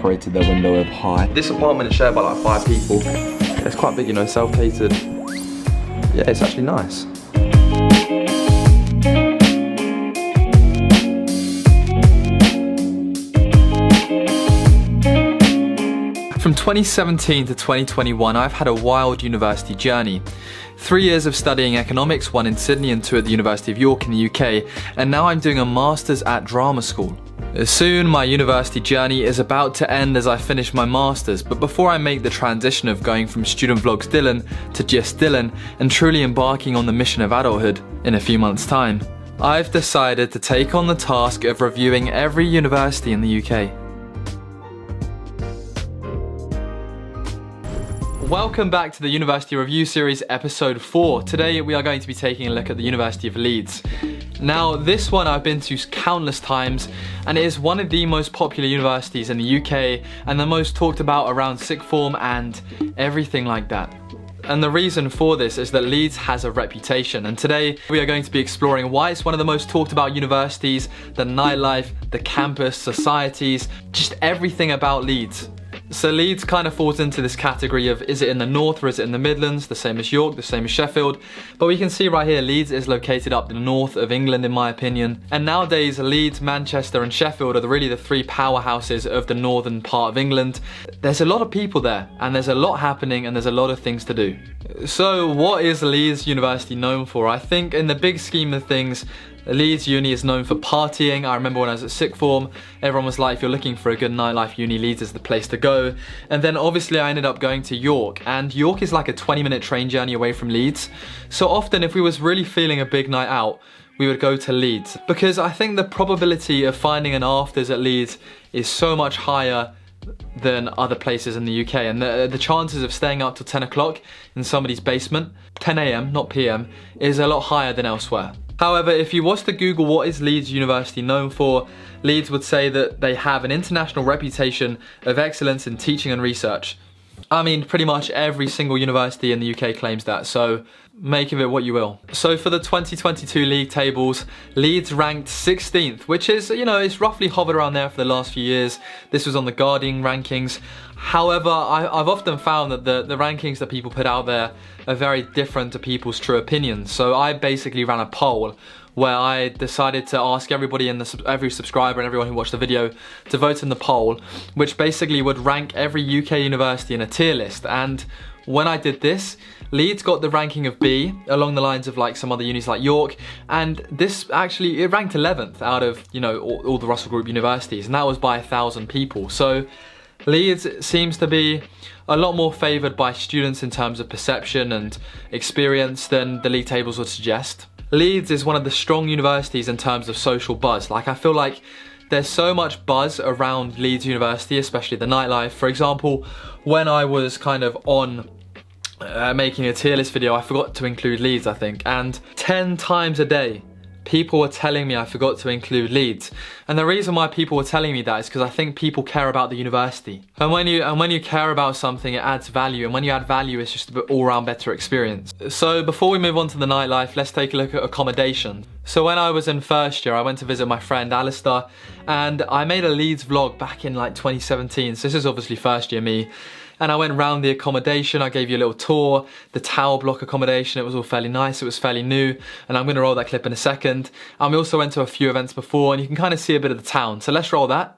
decorated their window with high. This apartment is shared by like 5 people. It's quite big, you know, self-catered. Yeah, it's actually nice. From 2017 to 2021, I've had a wild university journey. 3 years of studying economics, 1 in Sydney and 2 at the University of York in the UK, and now I'm doing a master's at drama school. Soon my university journey is about to end as I finish my master's, but before I make the transition of going from Student Vlogs Dylan to just Dylan and truly embarking on the mission of adulthood in a few months' time, I've decided to take on the task of reviewing every university in the UK. Welcome back to the University Review Series episode 4. Today we are going to be taking a look at the University of Leeds. Now this one I've been to countless times and it is one of the most popular universities in the UK and the most talked about around sixth form and everything like that. And the reason for this is that Leeds has a reputation, and today we are going to be exploring why it's one of the most talked about universities, the nightlife, the campus, societies, just everything about Leeds. So Leeds kind of falls into this category of, is it in the north or is it in the Midlands, the same as York, the same as Sheffield. But we can see right here, Leeds is located up the north of England in my opinion. And nowadays Leeds, Manchester and Sheffield are really the 3 powerhouses of the northern part of England. There's a lot of people there and there's a lot happening and there's a lot of things to do. So what is Leeds University known for? I think in the big scheme of things, Leeds Uni is known for partying. I remember when I was at sixth form, everyone was like, if you're looking for a good nightlife, Uni Leeds is the place to go. And then obviously I ended up going to York, and York is like a 20-minute train journey away from Leeds. So often if we was really feeling a big night out, we would go to Leeds. Because I think the probability of finding an afters at Leeds is so much higher than other places in the UK, and the chances of staying up till 10 o'clock in somebody's basement, 10 AM, not PM, is a lot higher than elsewhere. However, if you was to Google what is Leeds University known for, Leeds would say that they have an international reputation of excellence in teaching and research. I mean, pretty much every single university in the UK claims that, so make of it what you will. So for the 2022 league tables, Leeds ranked 16th, which is, you know, it's roughly hovered around there for the last few years. This was on the Guardian rankings. However, I've often found that the rankings that people put out there are very different to people's true opinions. So I basically ran a poll where I decided to ask everybody in every subscriber and everyone who watched the video to vote in the poll, which basically would rank every UK university in a tier list. And when I did this, Leeds got the ranking of B, along the lines of like some other unis like York, and this actually, it ranked 11th out of, you know, all the Russell Group universities, and that was by 1,000 people. So Leeds seems to be a lot more favoured by students in terms of perception and experience than the league tables would suggest. Leeds is one of the strong universities in terms of social buzz. Like, I feel like there's so much buzz around Leeds University, especially the nightlife. For example, when I was kind of on making a tier list video, I forgot to include Leeds, I think, and 10 times a day people were telling me I forgot to include Leeds. And the reason why people were telling me that is because I think people care about the university. And when you care about something, it adds value. And when you add value, it's just an all-round better experience. So before we move on to the nightlife, let's take a look at accommodation. So when I was in first year, I went to visit my friend Alistair, and I made a Leeds vlog back in like 2017. So this is obviously first year me. And I went round the accommodation, I gave you a little tour, the tower block accommodation, it was all fairly nice, it was fairly new, and I'm going to roll that clip in a second. And we also went to a few events before, and you can kind of see a bit of the town. So let's roll that.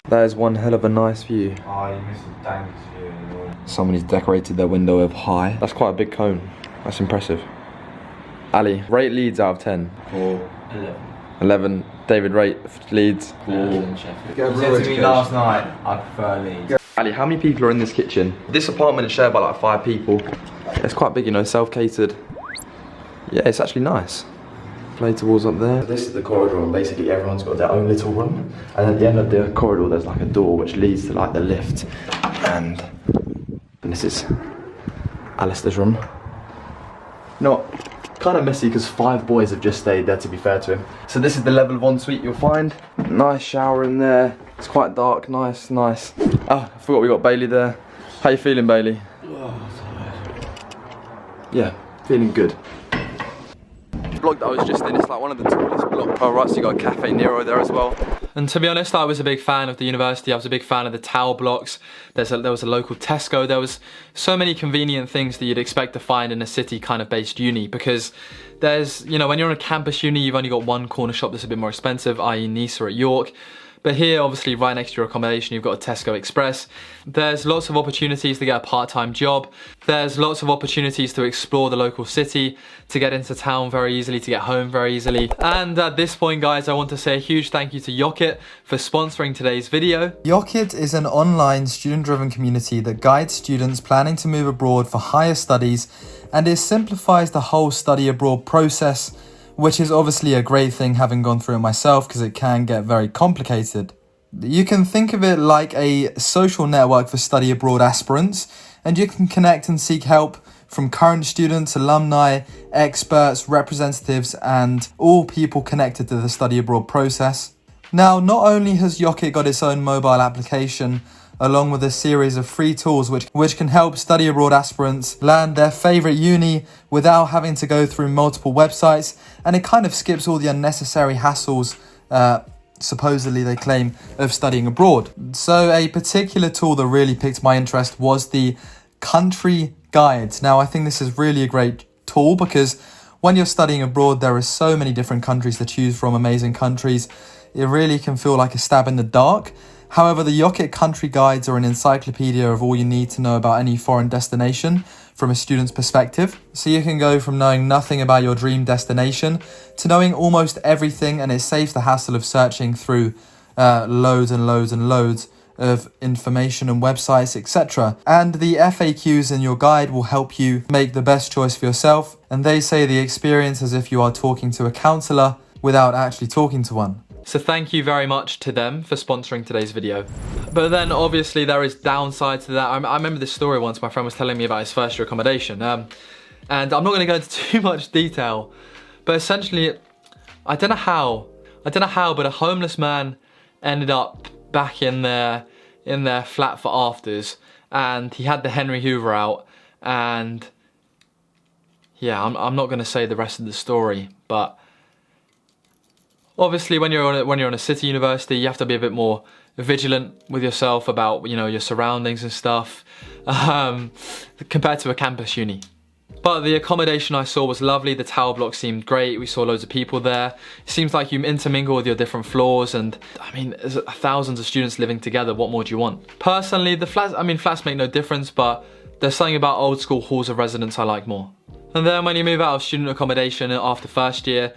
That is one hell of a nice view. Oh, you missed the dangest view. Somebody's decorated their window with high. That's quite a big cone. That's impressive. Ali, rate Leeds out of 10. 4. 11. David, rate Leeds. 4. You said to me last night, I prefer Leeds. Ali, how many people are in this kitchen? This apartment is shared by like 5 people. It's quite big, you know, self-catered. Yeah, it's actually nice. Inflatables up there. This is the corridor, and basically everyone's got their own little room. And at the end of the corridor, there's like a door which leads to like the lift. And this is Alistair's room. Not kind of messy because 5 boys have just stayed there, to be fair to him. So this is the level of ensuite you'll find. Nice shower in there. It's quite dark, nice. Oh, I forgot we got Bailey there. How you feeling, Bailey? Oh, yeah, feeling good. The block that I was just in, it's like one of the tallest blocks. Oh right, so you got Cafe Nero there as well. And to be honest, I was a big fan of the university. I was a big fan of the tower blocks. There was a local Tesco. There was so many convenient things that you'd expect to find in a city kind of based uni, because there's, you know, when you're on a campus uni, you've only got one corner shop that's a bit more expensive, i.e. Nice or at York. But here, obviously, right next to your accommodation, you've got a Tesco Express. There's lots of opportunities to get a part-time job. There's lots of opportunities to explore the local city, to get into town very easily, to get home very easily. And at this point, guys, I want to say a huge thank you to Yocket for sponsoring today's video. Yocket is an online student-driven community that guides students planning to move abroad for higher studies, and it simplifies the whole study abroad process, which is obviously a great thing, having gone through it myself, because it can get very complicated. You can think of it like a social network for study abroad aspirants, and you can connect and seek help from current students, alumni, experts, representatives, and all people connected to the study abroad process. Now, not only has Yocket got its own mobile application, along with a series of free tools which can help study abroad aspirants land their favourite uni without having to go through multiple websites, and it kind of skips all the unnecessary hassles, supposedly they claim, of studying abroad. So a particular tool that really piqued my interest was the country guides. Now, I think this is really a great tool, because when you're studying abroad, there are so many different countries to choose from, amazing countries. It really can feel like a stab in the dark. However, the Yocket country guides are an encyclopedia of all you need to know about any foreign destination from a student's perspective. So you can go from knowing nothing about your dream destination to knowing almost everything, and it saves the hassle of searching through loads and loads and loads of information and websites, etc. And the FAQs in your guide will help you make the best choice for yourself, and they say the experience as if you are talking to a counsellor without actually talking to one. So thank you very much to them for sponsoring today's video. But then obviously there is downside to that. I remember this story once. My friend was telling me about his first year accommodation. And I'm not going to go into too much detail, but essentially, I don't know how, but a homeless man ended up back in their flat for afters, and he had the Henry Hoover out, and yeah, I'm not going to say the rest of the story, but obviously, when you're on a city university, you have to be a bit more vigilant with yourself about, you know, your surroundings and stuff, compared to a campus uni. But the accommodation I saw was lovely. The tower block seemed great. We saw loads of people there. It seems like you intermingle with your different floors, and I mean, there's thousands of students living together. What more do you want? Personally, the flats, I mean, flats make no difference, but there's something about old school halls of residence I like more. And then when you move out of student accommodation after first year,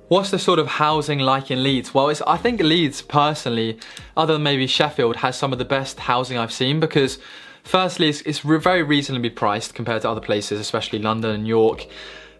what's the sort of housing like in Leeds? Well, I think Leeds, personally, other than maybe Sheffield, has some of the best housing I've seen, because firstly, it's very reasonably priced compared to other places, especially London and York.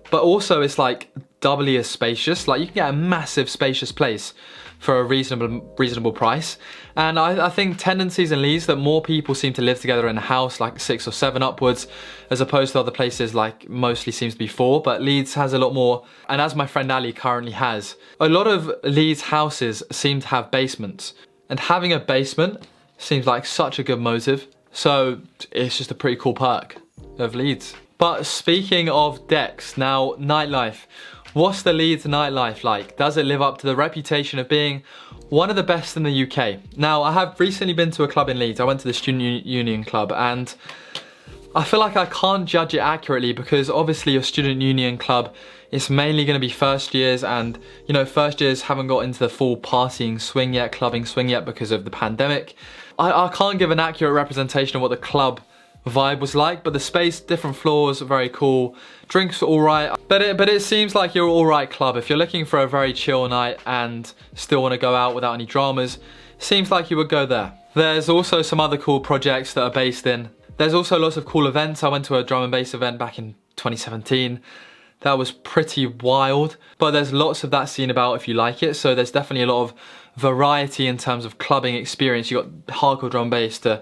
But also, it's like doubly as spacious. Like, you can get a massive spacious place for a reasonable price. And I think tendencies in Leeds that more people seem to live together in a house, like 6 or 7 upwards, as opposed to other places like mostly seems to be 4. But Leeds has a lot more, and as my friend Ali currently has, a lot of Leeds houses seem to have basements. And having a basement seems like such a good motive. So it's just a pretty cool perk of Leeds. But speaking of decks, now Nightlife. What's the Leeds nightlife like? Does it live up to the reputation of being one of the best in the UK? Now, I have recently been to a club in Leeds. I went to the Student Union Club, and I feel like I can't judge it accurately, because obviously your Student Union Club is mainly going to be first years, and you know, first years haven't got into the full partying swing yet, clubbing swing yet, because of the pandemic. I can't give an accurate representation of what the club vibe was like, but the space, different floors, very cool. Drinks were alright, but it seems like you're alright club. If you're looking for a very chill night and still want to go out without any dramas, seems like you would go there. There's also some other cool projects that are based in. There's also lots of cool events. I went to a drum and bass event back in 2017. That was pretty wild, but there's lots of that scene about if you like it. So there's definitely a lot of variety in terms of clubbing experience. You got hardcore drum bass to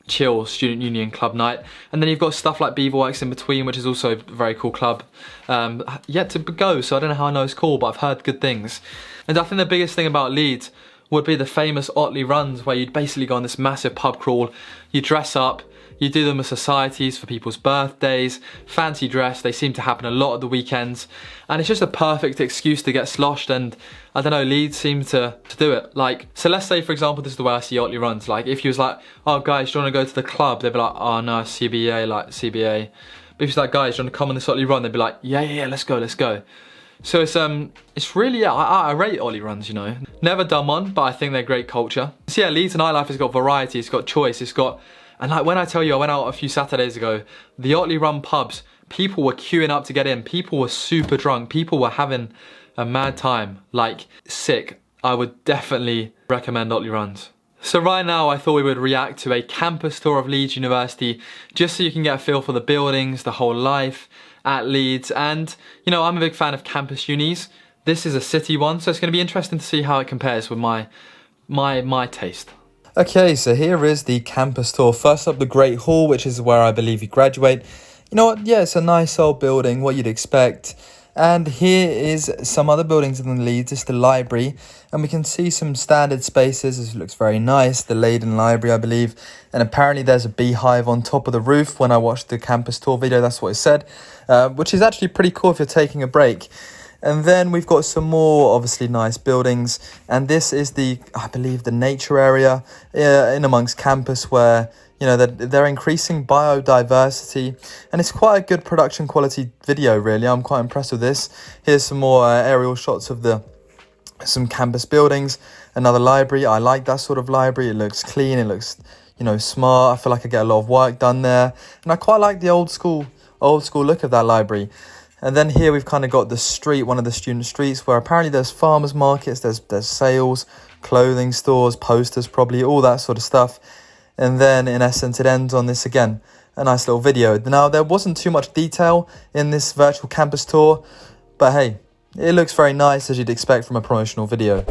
chill Student Union Club night, and then you've got stuff like Beaverworks in between, which is also a very cool club. Yet to go, so I don't know how I know it's cool, but I've heard good things. And I think the biggest thing about Leeds would be the famous Otley runs, where you'd basically go on this massive pub crawl, you dress up, You do them as societies for people's birthdays, fancy dress, they seem to happen a lot at the weekends. And it's just a perfect excuse to get sloshed, and I don't know, Leeds seem to do it. Like, so let's say, for example, this is the way I see Otley runs. Like, if you was like, oh guys, do you want to go to the club? They'd be like, oh no, CBA, like CBA. But if it's like, guys, do you want to come on this Otley run? They'd be like, yeah, let's go. So it's really, yeah, I rate Otley runs, you know. Never done one, but I think they're great culture. So yeah, Leeds Nightlife has got variety, it's got choice, it's got, and like when I tell you I went out a few Saturdays ago, the Otley run pubs, people were queuing up to get in, people were super drunk, people were having a mad time, like sick. I would definitely recommend Otley runs. So right now I thought we would react to a campus tour of Leeds University, just so you can get a feel for the buildings, the whole life at Leeds. And you know, I'm a big fan of campus unis. This is a city one, so it's going to be interesting to see how it compares with my taste. Okay, so here is the campus tour. First up, the Great Hall, which is where I believe you graduate. You know what, yeah, it's a nice old building, what you'd expect. And here is some other buildings in Leeds. It's the library, and we can see some standard spaces. This looks very nice, the Leyden Library, I believe. And apparently there's a beehive on top of the roof. When I watched the campus tour video, that's what it said, which is actually pretty cool if you're taking a break. And then we've got some more obviously nice buildings, and this is the, I believe, the nature area in amongst campus, where you know they're increasing biodiversity, and it's quite a good production quality video, really. I'm quite impressed with this. Here's some more aerial shots of some campus buildings. Another library. I like that sort of library. It looks clean, it looks, you know, smart. I feel like I get a lot of work done there, and I quite like the old school look of that library. And then here we've kind of got the street, one of the student streets, where apparently there's farmers markets, there's sales, clothing stores, posters probably, all that sort of stuff. And then in essence it ends on this again, a nice little video. Now there wasn't too much detail in this virtual campus tour, but hey, it looks very nice, as you'd expect from a promotional video.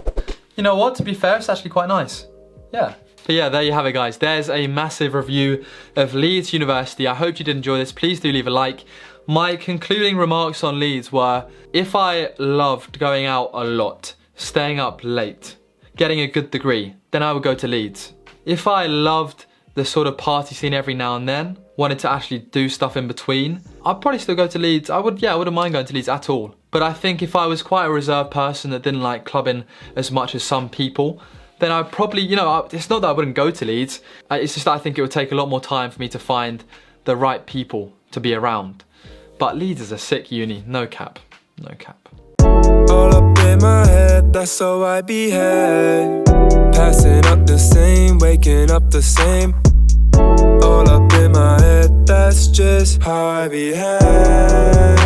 You know what, to be fair, it's actually quite nice. Yeah. But yeah, there you have it, guys. There's a massive review of Leeds University. I hope you did enjoy this. Please do leave a like. My concluding remarks on Leeds were, if I loved going out a lot, staying up late, getting a good degree, then I would go to Leeds. If I loved the sort of party scene every now and then, wanted to actually do stuff in between, I'd probably still go to Leeds. I wouldn't mind going to Leeds at all. But I think if I was quite a reserved person that didn't like clubbing as much as some people, then I'd probably, you know, it's not that I wouldn't go to Leeds, it's just that I think it would take a lot more time for me to find the right people to be around. But Leeds is a sick uni, no cap. All up in my head, that's how I behave. Passing up the same, waking up the same. All up in my head, that's just how I behave.